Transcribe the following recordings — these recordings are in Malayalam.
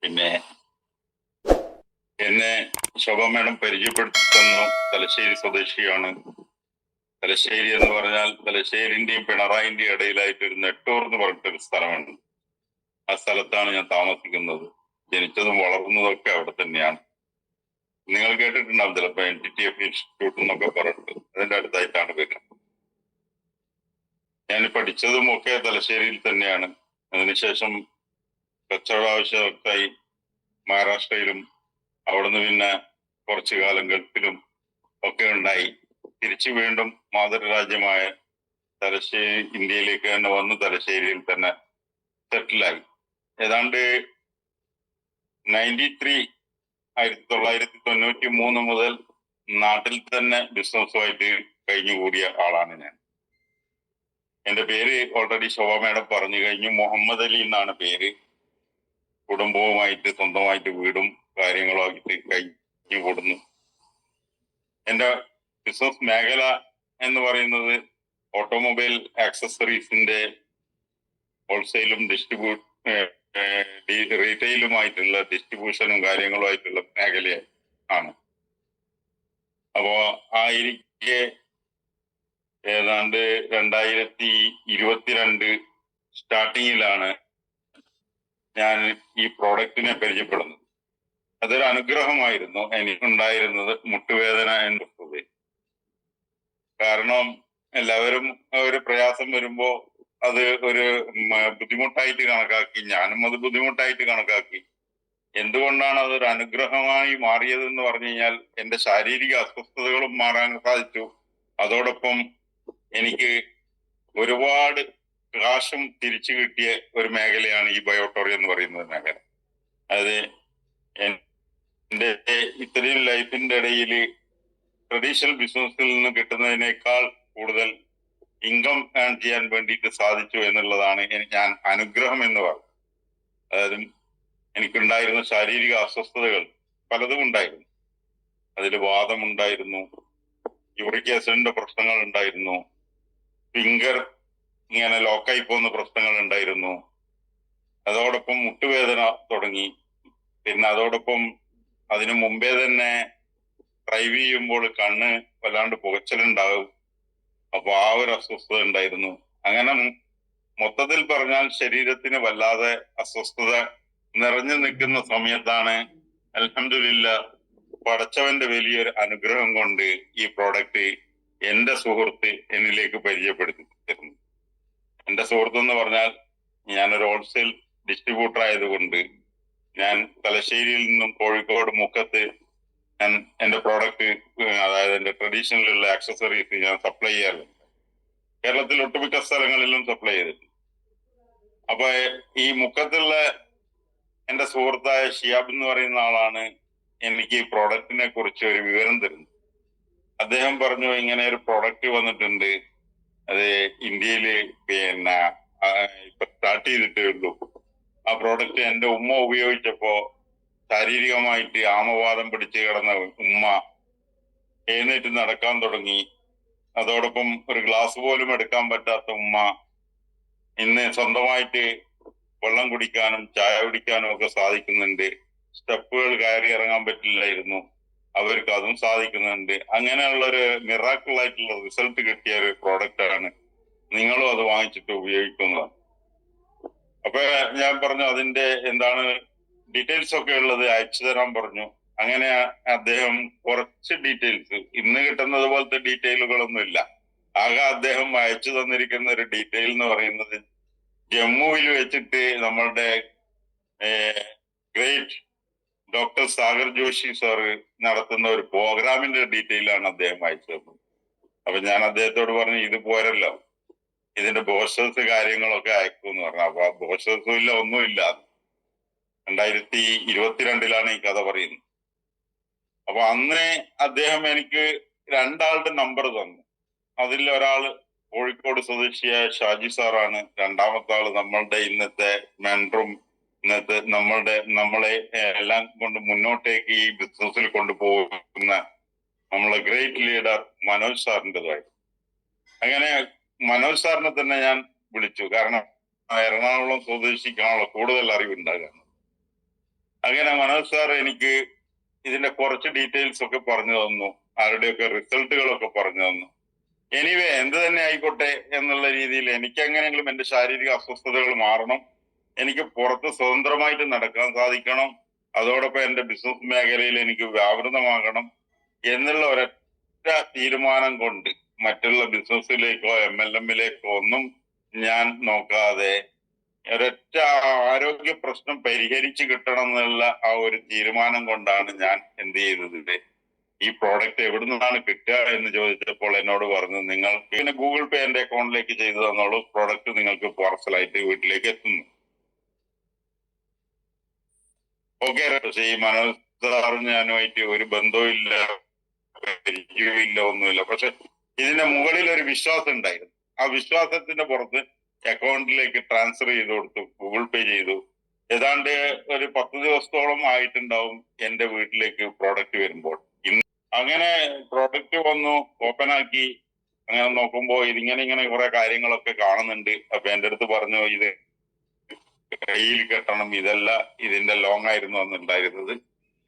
പിന്നെ എന്നെ ശോഭ മേഡം പരിചയപ്പെടുത്തുന്നു. തലശ്ശേരി സ്വദേശിയാണ്. തലശ്ശേരി എന്ന് പറഞ്ഞാൽ തലശ്ശേരിന്റെയും പിണറായിന്റെയും ഇടയിലായിട്ട് ഒരു നെട്ടൂർ എന്ന് പറഞ്ഞിട്ടൊരു സ്ഥലമാണ്. ആ സ്ഥലത്താണ് ഞാൻ താമസിക്കുന്നത്. ജനിച്ചതും വളർന്നതും ഒക്കെ അവിടെ തന്നെയാണ്. നിങ്ങൾ കേട്ടിട്ടുണ്ടാവും ചിലപ്പോ NTTF ഇൻസ്റ്റിറ്റ്യൂട്ട് എന്നൊക്കെ പറഞ്ഞിട്ട്. അതിന്റെ അടുത്തായിട്ടാണ് വരുന്നത്. ഞാൻ പഠിച്ചതും ഒക്കെ തലശ്ശേരിയിൽ തന്നെയാണ്. അതിനുശേഷം കച്ചവട ആവശ്യമൊക്കെയായി മഹാരാഷ്ട്രയിലും അവിടുന്ന് പിന്നെ കുറച്ചു കാലം ഗൾഫിലും ഒക്കെ ഉണ്ടായി. തിരിച്ചു വീണ്ടും മാതൃരാജ്യമായ തലശ്ശേരി ഇന്ത്യയിലേക്ക് തന്നെ വന്ന് തലശ്ശേരിയിൽ തന്നെ സെറ്റിലായി. ഏതാണ്ട് 1993 മുതൽ നാട്ടിൽ തന്നെ ബിസിനസ്സുമായിട്ട് കഴിഞ്ഞുകൂടിയ ആളാണ് ഞാൻ. എന്റെ പേര് ഓൾറെഡി ശോഭ മേഡം പറഞ്ഞു കഴിഞ്ഞു. മുഹമ്മദ് അലി എന്നാണ് പേര്. കുടുംബവുമായിട്ട് സ്വന്തമായിട്ട് വീടും കാര്യങ്ങളുമായിട്ട് കഴിഞ്ഞു കൂടുന്നു. എന്റെ ബിസിനസ് മേഖല എന്ന് പറയുന്നത് ഓട്ടോമൊബൈൽ ആക്സസറീസിന്റെ ഹോൾസെയിലും റീറ്റെയിലുമായിട്ടുള്ള ഡിസ്ട്രിബ്യൂഷനും കാര്യങ്ങളുമായിട്ടുള്ള മേഖല ആണ്. അപ്പോ ആയിരിക്കെ ഏതാണ്ട് 2022 സ്റ്റാർട്ടിങ്ങിലാണ് ഞാൻ ഈ പ്രോഡക്റ്റിനെ പരിചയപ്പെടുന്നത്. അതൊരു അനുഗ്രഹമായിരുന്നു എനിക്കുണ്ടായിരുന്നത്. മുട്ടുവേദന എന്നുള്ളത്. കാരണം എല്ലാവരും ഒരു പ്രയാസം വരുമ്പോ അത് ഒരു ബുദ്ധിമുട്ടായിട്ട് കണക്കാക്കി. ഞാനും അത് ബുദ്ധിമുട്ടായിട്ട് കണക്കാക്കി. എന്തുകൊണ്ടാണ് അതൊരു അനുഗ്രഹമായി മാറിയത് എന്ന് പറഞ്ഞു കഴിഞ്ഞാൽ എന്റെ ശാരീരിക അസ്വസ്ഥതകളും മാറാൻ സാധിച്ചു. അതോടൊപ്പം എനിക്ക് ഒരുപാട് കാശും തിരിച്ചു കിട്ടിയ ഒരു മേഖലയാണ് ഈ ബയോട്ടോറി എന്ന് പറയുന്ന മേഖല. അത് എന്റെ ഇത്രയും ലൈഫിന്റെ ഇടയിൽ ട്രഡീഷണൽ ബിസിനസ്സിൽ നിന്ന് കിട്ടുന്നതിനേക്കാൾ കൂടുതൽ ഇൻകം ഏൺ ചെയ്യാൻ വേണ്ടിയിട്ട് സാധിച്ചു എന്നുള്ളതാണ് ഞാൻ അനുഗ്രഹം എന്ന് പറയുന്നത്. അതായത് എനിക്കുണ്ടായിരുന്ന ശാരീരിക അസ്വസ്ഥതകൾ പലതും ഉണ്ടായിരുന്നു. അതിൽ വാദമുണ്ടായിരുന്നു, യൂറിക് ആസിഡിന്റെ പ്രശ്നങ്ങൾ ഉണ്ടായിരുന്നു, ഫിംഗർ ഇങ്ങനെ ലോക്കായി പോകുന്ന പ്രശ്നങ്ങൾ ഉണ്ടായിരുന്നു. അതോടൊപ്പം മുട്ടുവേദന തുടങ്ങി. പിന്നെ അതോടൊപ്പം അതിനു മുമ്പേ തന്നെ ഡ്രൈവ് ചെയ്യുമ്പോൾ കണ്ണ് വല്ലാണ്ട് പുകച്ചിലുണ്ടാവും. അപ്പൊ ആ ഒരു അസ്വസ്ഥത ഉണ്ടായിരുന്നു. അങ്ങനെ മൊത്തത്തിൽ പറഞ്ഞാൽ ശരീരത്തിന് വല്ലാതെ അസ്വസ്ഥത നിറഞ്ഞു നിൽക്കുന്ന സമയത്താണ് അൽഹംദുലില്ലാഹ് പടച്ചവന്റെ വലിയൊരു അനുഗ്രഹം കൊണ്ട് ഈ പ്രോഡക്റ്റ് എന്റെ സുഹൃത്ത് എന്നിലേക്ക് പരിചയപ്പെടുത്തി തരുന്നു. എന്റെ സുഹൃത്ത് എന്ന് പറഞ്ഞാൽ ഞാനൊരു ഹോൾസെയിൽ ഡിസ്ട്രിബ്യൂട്ടർ ആയതുകൊണ്ട് ഞാൻ തലശ്ശേരിയിൽ നിന്നും കോഴിക്കോട് മുക്കത്ത് ഞാൻ എന്റെ പ്രോഡക്റ്റ്, അതായത് എന്റെ ട്രഡീഷണലുള്ള ആക്സസറീസ് ഞാൻ സപ്ലൈ ചെയ്യാറുണ്ട്. കേരളത്തിൽ ഒട്ടുമിക്ക സ്ഥലങ്ങളിലും സപ്ലൈ ചെയ്തിട്ടുണ്ട്. അപ്പൊ ഈ മുക്കത്തുള്ള എന്റെ സുഹൃത്തായ ഷിയാബ് എന്ന് പറയുന്ന ആളാണ് എനിക്ക് ഈ പ്രോഡക്റ്റിനെ കുറിച്ച് ഒരു വിവരം തരുന്നത്. അദ്ദേഹം പറഞ്ഞു, ഇങ്ങനെ ഒരു പ്രോഡക്റ്റ് വന്നിട്ടുണ്ട്, അത് ഇന്ത്യയില് പിന്നെ ഇപ്പൊ സ്റ്റാർട്ട് ചെയ്തിട്ടേ ഉള്ളൂ. ആ പ്രോഡക്റ്റ് എന്റെ ഉമ്മ ഉപയോഗിച്ചപ്പോ ശാരീരികമായിട്ട് ആമവാദം പിടിച്ച് കിടന്ന ഉമ്മ എഴുന്നേറ്റ് നടക്കാൻ തുടങ്ങി. അതോടൊപ്പം ഒരു ഗ്ലാസ് പോലും എടുക്കാൻ പറ്റാത്ത ഉമ്മ ഇന്ന് സ്വന്തമായിട്ട് വെള്ളം കുടിക്കാനും ചായ കുടിക്കാനും ഒക്കെ സാധിക്കുന്നുണ്ട്. സ്റ്റെപ്പുകൾ കയറി ഇറങ്ങാൻ പറ്റില്ലായിരുന്നു, അവർക്ക് അതും സാധിക്കുന്നുണ്ട്. അങ്ങനെയുള്ളൊരു മിറാക്കിൾ ആയിട്ടുള്ള റിസൾട്ട് കിട്ടിയ ഒരു പ്രോഡക്റ്റ് ആണ്. നിങ്ങളും അത് വാങ്ങിച്ചിട്ട് ഉപയോഗിക്കുന്നതാണ്. അപ്പൊ ഞാൻ പറഞ്ഞു അതിന്റെ എന്താണ് ഡീറ്റെയിൽസ് ഒക്കെ ഉള്ളത് അയച്ചു തരാൻ പറഞ്ഞു. അങ്ങനെ അദ്ദേഹം കുറച്ച് ഡീറ്റെയിൽസ്, ഇന്ന് കിട്ടുന്നത് പോലത്തെ ഡീറ്റെയിലുകളൊന്നും ഇല്ല. ആകെ അദ്ദേഹം അയച്ചു തന്നിരിക്കുന്ന ഒരു ഡീറ്റെയിൽ എന്ന് പറയുന്നത് ജമ്മുവിൽ വെച്ചിട്ട് നമ്മളുടെ great doctor Sagar Joshi sir നടത്തുന്ന ഒരു പ്രോഗ്രാമിന്റെ ഡീറ്റെയിൽ ആണ് അദ്ദേഹം അയച്ചു തന്നത്. അപ്പൊ ഞാൻ അദ്ദേഹത്തോട് പറഞ്ഞു, ഇത് പോരല്ലോ, ഇതിന്റെ ബോഷേഴ്സ് കാര്യങ്ങളൊക്കെ അയക്കുമെന്ന് പറഞ്ഞു. അപ്പൊ ബോഷേഴ്സും ഇല്ല, ഒന്നുമില്ല. 2022 ഈ കഥ പറയുന്നത്. അപ്പൊ അന്ന് അദ്ദേഹം എനിക്ക് രണ്ടാളുടെ നമ്പർ തന്നു. അതിൽ ഒരാള് കോഴിക്കോട് സ്വദേശിയായ ഷാജി സാറാണ്. രണ്ടാമത്തെ ആള് നമ്മളുടെ ഇന്നത്തെ മെൻറ്ററും ഇന്നത്തെ നമ്മളെ എല്ലാം കൊണ്ട് മുന്നോട്ടേക്ക് ഈ ബിസിനസ്സിൽ കൊണ്ടുപോകുന്ന നമ്മളെ ഗ്രേറ്റ് ലീഡർ മനോജ് സാറിൻ്റെതായി. അങ്ങനെ മനോജ് സാറിനെ തന്നെ ഞാൻ വിളിച്ചു. കാരണം എറണാകുളം സ്വദേശിക്കാണല്ലോ കൂടുതൽ അറിവുണ്ടാകുക. അങ്ങനെ മനോജ് സാർ എനിക്ക് ഇതിന്റെ കുറച്ച് ഡീറ്റെയിൽസ് ഒക്കെ പറഞ്ഞു തന്നു, ആരുടെയൊക്കെ റിസൾട്ടുകളൊക്കെ പറഞ്ഞു തന്നു. എനിവേ എന്ത് തന്നെ ആയിക്കോട്ടെ എന്നുള്ള രീതിയിൽ എനിക്ക് എങ്ങനെയെങ്കിലും എന്റെ ശാരീരിക അസ്വസ്ഥതകൾ മാറണം, എനിക്ക് പുറത്ത് സ്വതന്ത്രമായിട്ട് നടക്കാൻ സാധിക്കണം, അതോടൊപ്പം എന്റെ ബിസിനസ് മേഖലയിൽ എനിക്ക് വ്യാപൃതമാകണം എന്നുള്ള ഒരൊറ്റ തീരുമാനം കൊണ്ട് മറ്റുള്ള ബിസിനസ്സിലേക്കോ MLM-ലേക്കോ ഒന്നും ഞാൻ നോക്കാതെ ഒരൊറ്റ ആരോഗ്യ പ്രശ്നം പരിഹരിച്ചു കിട്ടണം എന്നുള്ള ആ ഒരു തീരുമാനം കൊണ്ടാണ് ഞാൻ എന്ത് ചെയ്തത്, ഈ പ്രോഡക്റ്റ് എവിടെ നിന്നാണ് കിട്ടുക എന്ന് ചോദിച്ചപ്പോൾ എന്നോട് പറഞ്ഞു, നിങ്ങൾ പിന്നെ ഗൂഗിൾ പേ എന്റെ അക്കൗണ്ടിലേക്ക് ചെയ്തു തന്നോളൂ, പ്രോഡക്റ്റ് നിങ്ങൾക്ക് പാർസലായിട്ട് വീട്ടിലേക്ക് എത്തുന്നു. ഓക്കെ, പക്ഷെ ഈ മനോജ് സാറും ഞാനുമായിട്ട് ഒരു ബന്ധവും ഇല്ല, പരിചയമില്ല, ഒന്നുമില്ല. പക്ഷെ ഇതിന്റെ മുകളിൽ ഒരു വിശ്വാസം ഉണ്ടായിരുന്നു. ആ വിശ്വാസത്തിന്റെ പുറത്ത് അക്കൗണ്ടിലേക്ക് ട്രാൻസ്ഫർ ചെയ്ത് കൊടുത്തു, ഗൂഗിൾ പേ ചെയ്തു. ഏതാണ്ട് ഒരു 10 ദിവസത്തോളം ആയിട്ടുണ്ടാവും എന്റെ വീട്ടിലേക്ക് പ്രോഡക്റ്റ് വരുമ്പോൾ. അങ്ങനെ പ്രോഡക്റ്റ് വന്നു, ഓപ്പൺ ആക്കി. അങ്ങനെ നോക്കുമ്പോ ഇങ്ങനെ കുറെ കാര്യങ്ങളൊക്കെ കാണുന്നുണ്ട്. അപ്പൊ എന്റെ അടുത്ത് പറഞ്ഞു, ഇത് കയ്യിൽ കെട്ടണം, ഇതല്ല ഇതിന്റെ ലോങ് ആയിരുന്നു അന്നുണ്ടായിരുന്നത്.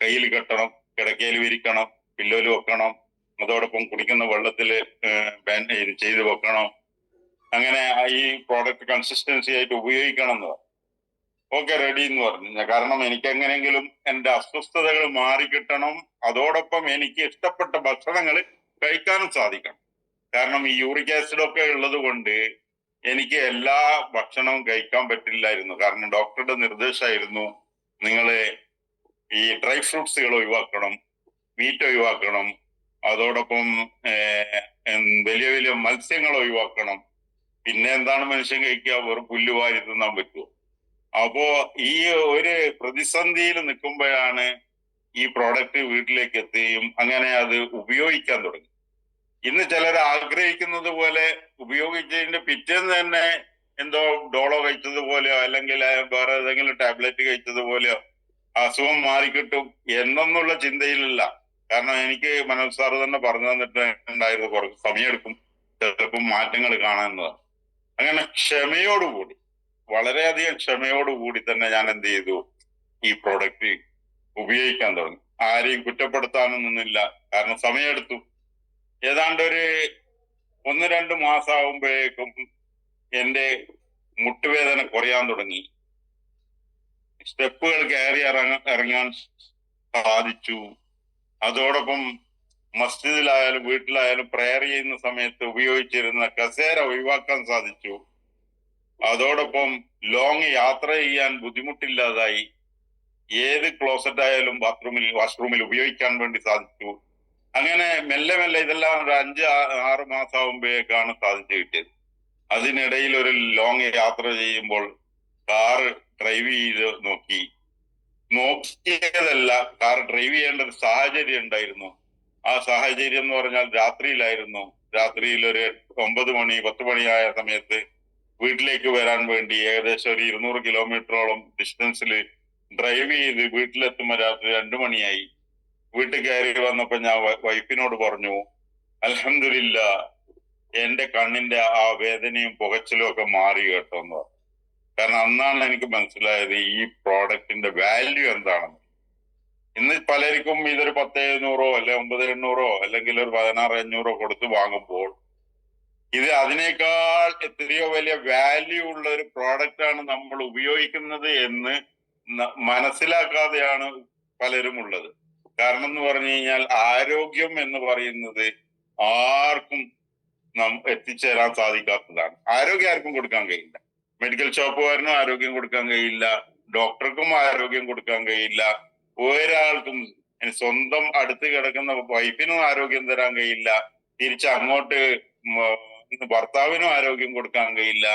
കയ്യിൽ കെട്ടണം, കിടക്കയിൽ വിരിക്കണം, പില്ലോല് വെക്കണം, അതോടൊപ്പം കുടിക്കുന്ന വെള്ളത്തില് ഇത് ചെയ്ത് വെക്കണം. അങ്ങനെ ഈ പ്രോഡക്റ്റ് കൺസിസ്റ്റൻസി ആയിട്ട് ഉപയോഗിക്കണം എന്ന് പറഞ്ഞു. ഓക്കെ, റെഡി എന്ന് പറഞ്ഞു. കാരണം എനിക്ക് എങ്ങനെയെങ്കിലും എന്റെ അസ്വസ്ഥതകൾ മാറിക്കിട്ടണം, അതോടൊപ്പം എനിക്ക് ഇഷ്ടപ്പെട്ട ഭക്ഷണങ്ങൾ കഴിക്കാനും സാധിക്കണം. കാരണം ഈ യൂറിക് ആസിഡ് ഒക്കെ ഉള്ളത് കൊണ്ട് എനിക്ക് എല്ലാ ഭക്ഷണവും കഴിക്കാൻ പറ്റില്ലായിരുന്നു. കാരണം ഡോക്ടറുടെ നിർദ്ദേശമായിരുന്നു, നിങ്ങള് ഈ ഡ്രൈ ഫ്രൂട്ട്സുകൾ ഒഴിവാക്കണം, മീറ്റ് ഒഴിവാക്കണം, അതോടൊപ്പം വലിയ വലിയ മത്സ്യങ്ങൾ ഒഴിവാക്കണം. പിന്നെ എന്താണ് മനുഷ്യൻ കഴിക്കുക, വെറും പുല്ല് വാരി തിന്നാൻ പറ്റുമോ? അപ്പോ ഈ ഒരു പ്രതിസന്ധിയിൽ നിൽക്കുമ്പോഴാണ് ഈ പ്രോഡക്റ്റ് വീട്ടിലേക്ക് എത്തുകയും അങ്ങനെ അത് ഉപയോഗിക്കാൻ തുടങ്ങി. ഇന്ന് ചിലർ ആഗ്രഹിക്കുന്നത് പോലെ ഉപയോഗിച്ചതിന്റെ പിറ്റേന്ന് തന്നെ എന്തോ ഡോളോ കഴിച്ചതുപോലെയോ അല്ലെങ്കിൽ വേറെ ഏതെങ്കിലും ടാബ്ലറ്റ് കഴിച്ചതുപോലെയോ അസുഖം മാറിക്കിട്ടും എന്നൊന്നുള്ള ചിന്തയിലല്ല. കാരണം എനിക്ക് മനോജ് സാറ് തന്നെ പറഞ്ഞു തന്നിട്ടുണ്ടായിരുന്നു, കുറച്ച് സമയമെടുക്കും ചിലപ്പം മാറ്റങ്ങൾ കാണാവുന്നതാണ്. അങ്ങനെ ക്ഷമയോടുകൂടി, വളരെയധികം ക്ഷമയോടുകൂടി തന്നെ ഞാൻ എന്ത് ചെയ്തു, ഈ പ്രോഡക്റ്റ് ഉപയോഗിക്കാൻ തുടങ്ങി. ആരെയും കുറ്റപ്പെടുത്താനും നിന്നില്ല, കാരണം സമയമെടുത്തു. ഏതാണ്ട് ഒരു 1-2 മാസമാകുമ്പോഴേക്കും എന്റെ മുട്ടുവേദന കുറയാൻ തുടങ്ങി. സ്റ്റെപ്പുകൾ കയറി ഇറങ്ങാൻ സാധിച്ചു. അതോടൊപ്പം മസ്ജിദിലായാലും വീട്ടിലായാലും പ്രെയർ ചെയ്യുന്ന സമയത്ത് ഉപയോഗിച്ചിരുന്ന കസേര ഒഴിവാക്കാൻ സാധിച്ചു. അതോടൊപ്പം ലോങ് യാത്ര ചെയ്യാൻ ബുദ്ധിമുട്ടില്ലാതായി. ഏത് ക്ലോസറ്റ് ആയാലും വാഷ്റൂമിൽ ഉപയോഗിക്കാൻ വേണ്ടി സാധിച്ചു. അങ്ങനെ മെല്ലെ മെല്ലെ ഇതെല്ലാം ഒരു 5-6 മാസമാകുമ്പോഴേക്കാണ് സാധിച്ചു കിട്ടിയത്. അതിനിടയിൽ ഒരു ലോങ് യാത്ര ചെയ്യുമ്പോൾ കാറ് ഡ്രൈവ് ചെയ്ത് നോക്കിയതല്ല, കാർ ഡ്രൈവ് ചെയ്യേണ്ട ഒരു സാഹചര്യം ഉണ്ടായിരുന്നു. ആ സാഹചര്യം എന്ന് പറഞ്ഞാൽ രാത്രിയിലായിരുന്നു. രാത്രിയിൽ ഒരു 9 മണി 10 മണിയായ സമയത്ത് വീട്ടിലേക്ക് വരാൻ വേണ്ടി ഏകദേശം ഒരു 200 കിലോമീറ്ററോളം ഡിസ്റ്റൻസിൽ ഡ്രൈവ് ചെയ്ത് വീട്ടിലെത്തുമ്പോൾ രാത്രി 2 മണിയായി. വീട്ടിൽ കയറി വന്നപ്പോ ഞാൻ വൈഫിനോട് പറഞ്ഞു, അൽഹംദുലില്ലാ, എന്റെ കണ്ണിന്റെ ആ വേദനയും പുകച്ചിലും ഒക്കെ മാറി കേട്ടോ എന്ന് പറഞ്ഞു. കാരണം അന്നാണ് എനിക്ക് മനസ്സിലായത് ഈ പ്രോഡക്റ്റിന്റെ വാല്യൂ എന്താണെന്ന്. ഇന്ന് പലർക്കും ഇതൊരു 10,700 അല്ലെ 9,800 അല്ലെങ്കിൽ ഒരു 16,500 കൊടുത്ത് വാങ്ങുമ്പോൾ ഇത് അതിനേക്കാൾ എത്രയോ വലിയ വാല്യൂ ഉള്ള ഒരു പ്രോഡക്റ്റ് ആണ് നമ്മൾ ഉപയോഗിക്കുന്നത് എന്ന് മനസ്സിലാക്കാതെയാണ് പലരും ഉള്ളത്. കാരണം എന്ന് പറഞ്ഞു കഴിഞ്ഞാൽ ആരോഗ്യം എന്ന് പറയുന്നത് ആർക്കും എത്തിച്ചേരാൻ സാധിക്കാത്തതാണ്. ആരോഗ്യം ആർക്കും കൊടുക്കാൻ കഴിയില്ല. മെഡിക്കൽ ഷോപ്പുകാരനും ആരോഗ്യം കൊടുക്കാൻ കഴിയില്ല, ഡോക്ടർക്കും ആരോഗ്യം കൊടുക്കാൻ കഴിയില്ല, ഒരാൾക്കും സ്വന്തം അടുത്ത് കിടക്കുന്ന വൈഫിനും ആരോഗ്യം തരാൻ കഴിയില്ല, തിരിച്ച് അങ്ങോട്ട് ഭർത്താവിനും ആരോഗ്യം കൊടുക്കാൻ കഴിയില്ല.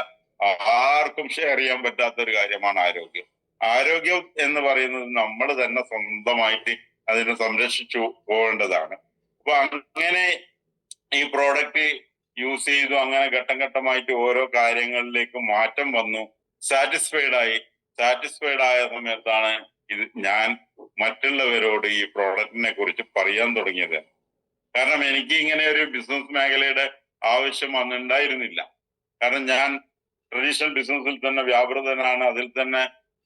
ആർക്കും ഷെയർ ചെയ്യാൻ പറ്റാത്ത ഒരു കാര്യമാണ് ആരോഗ്യം. ആരോഗ്യം എന്ന് പറയുന്നത് നമ്മൾ തന്നെ സ്വന്തമായിട്ട് അതിനെ സംരക്ഷിച്ചു പോകേണ്ടതാണ്. അപ്പൊ അങ്ങനെ ഈ പ്രോഡക്റ്റ് യൂസ് ചെയ്തു. അങ്ങനെ ഘട്ടം ഘട്ടമായിട്ട് ഓരോ കാര്യങ്ങളിലേക്ക് മാറ്റം വന്നു. സാറ്റിസ്ഫൈഡ് ആയ സമയത്താണ് ഇത് ഞാൻ മറ്റുള്ളവരോട് ഈ പ്രോഡക്റ്റിനെ കുറിച്ച് പറയാൻ തുടങ്ങിയത്. കാരണം എനിക്ക് ഇങ്ങനെ ഒരു ബിസിനസ് മേഖലയുടെ ആവശ്യം അന്നുണ്ടായിരുന്നില്ല. കാരണം ഞാൻ ട്രഡീഷണൽ ബിസിനസ്സിൽ തന്നെ വ്യാപൃതനാണ്. അതിൽ തന്നെ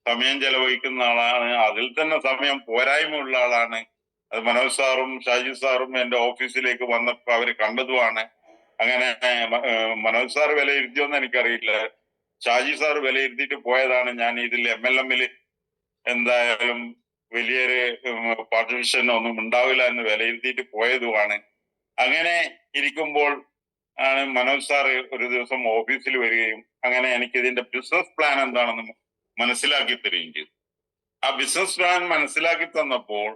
സമയം ചെലവഴിക്കുന്ന ആളാണ്. അതിൽ തന്നെ സമയം പോരായ്മ ഉള്ള ആളാണ്. അത് മനോജ് സാറും ഷാജി സാറും എന്റെ ഓഫീസിലേക്ക് വന്നപ്പോ അവര് കണ്ടതുമാണ്. അങ്ങനെ മനോജ് സാർ വിലയിരുത്തിയോന്ന് എനിക്കറിയില്ല. ഷാജി സാർ വിലയിരുത്തിയിട്ട് പോയതാണ്. ഞാൻ ഇതിൽ MLM-ല് എന്തായാലും വലിയൊരു പാർട്ടിസിപ്പേഷൻ ഒന്നും ഉണ്ടാവില്ല എന്ന് വിലയിരുത്തിയിട്ട് പോയതുമാണ്. അങ്ങനെ ഇരിക്കുമ്പോൾ ആണ് മനോജ് സാറ് ഒരു ദിവസം ഓഫീസിൽ വരികയും അങ്ങനെ എനിക്ക് ഇതിന്റെ ബിസിനസ് പ്ലാൻ എന്താണെന്ന് മനസ്സിലാക്കി തരികയും ചെയ്തു. ആ ബിസിനസ് പ്ലാൻ മനസ്സിലാക്കി തന്നപ്പോൾ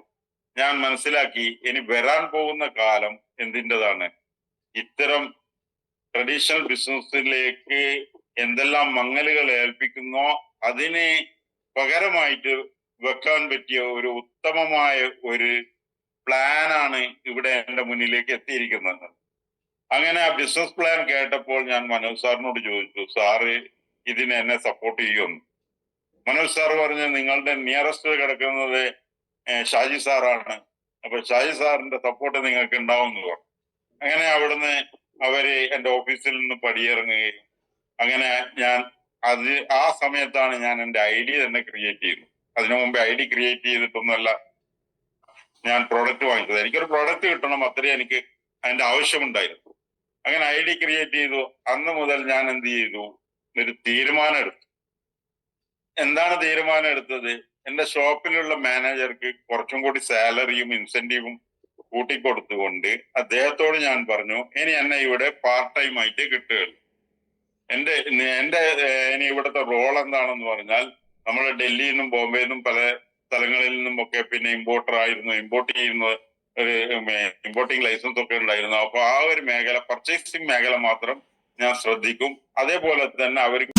ഞാൻ മനസ്സിലാക്കി ഇനി വരാൻ പോകുന്ന കാലം എന്തിൻ്റെതാണ്. ഇത്തരം ട്രഡീഷണൽ ബിസിനസ്സിലേക്ക് എന്തെല്ലാം മങ്ങലുകൾ ഏൽപ്പിക്കുന്നോ അതിന് പകരമായിട്ട് വെക്കാൻ പറ്റിയ ഒരു ഉത്തമമായ ഒരു പ്ലാനാണ് ഇവിടെ എന്റെ മുന്നിലേക്ക് എത്തിയിരിക്കുന്നത്. അങ്ങനെ ആ ബിസിനസ് പ്ലാൻ കേട്ടപ്പോൾ ഞാൻ മനോജ് സാറിനോട് ചോദിച്ചു, സാറ് ഇതിന് എന്നെ സപ്പോർട്ട് ചെയ്യുമെന്ന്. മനോജ് സാർ പറഞ്ഞു, നിങ്ങളുടെ നിയറസ്റ്റ് കിടക്കുന്നത് ഷാജി സാറാണ്, അപ്പൊ ഷാജി സാറിന്റെ സപ്പോർട്ട് നിങ്ങൾക്ക് ഉണ്ടാവും എന്ന് പറഞ്ഞു. അങ്ങനെ അവിടുന്ന് അവര് എന്റെ ഓഫീസിൽ നിന്ന് പടിയിറങ്ങുകയും അങ്ങനെ ഞാൻ ആ സമയത്താണ് ഞാൻ എന്റെ ID തന്നെ ക്രിയേറ്റ് ചെയ്തത്. അതിനു മുമ്പ് ID ക്രിയേറ്റ് ചെയ്തിട്ടൊന്നുമല്ല ഞാൻ പ്രോഡക്റ്റ് വാങ്ങിച്ചത്. എനിക്കൊരു പ്രോഡക്റ്റ് കിട്ടണം, അത്രയും എനിക്ക് അതിന്റെ ആവശ്യമുണ്ടായിരുന്നു. അങ്ങനെ ID ക്രിയേറ്റ് ചെയ്തു. അന്ന് മുതൽ ഞാൻ എന്ത് ചെയ്തു, ഒരു തീരുമാനം എടുത്തു. എന്താണ് തീരുമാനം എടുത്തത്? എന്റെ ഷോപ്പിലുള്ള മാനേജർക്ക് കുറച്ചും കൂടി സാലറിയും ഇൻസെന്റീവും കൂട്ടിക്കൊടുത്തുകൊണ്ട് അദ്ദേഹത്തോട് ഞാൻ പറഞ്ഞു, ഇനി എന്നെ ഇവിടെ പാർട്ട് ടൈം ആയിട്ട് കിട്ടുകയുള്ളൂ. എന്റെ ഇനി ഇവിടുത്തെ റോൾ എന്താണെന്ന് പറഞ്ഞാൽ, നമ്മൾ ഡൽഹിയിൽ നിന്നും ബോംബെയിൽ നിന്നും പല സ്ഥലങ്ങളിൽ നിന്നും ഒക്കെ പിന്നെ ഇമ്പോർട്ട് ചെയ്യുന്ന ഒരു ഇമ്പോർട്ടിംഗ് ലൈസൻസ് ഒക്കെ ഉണ്ടായിരുന്നു. അപ്പൊ ആ ഒരു മേഖല, പർച്ചേസിംഗ് മേഖല മാത്രം ഞാൻ ശ്രദ്ധിക്കും. അതേപോലെ തന്നെ അവർക്ക്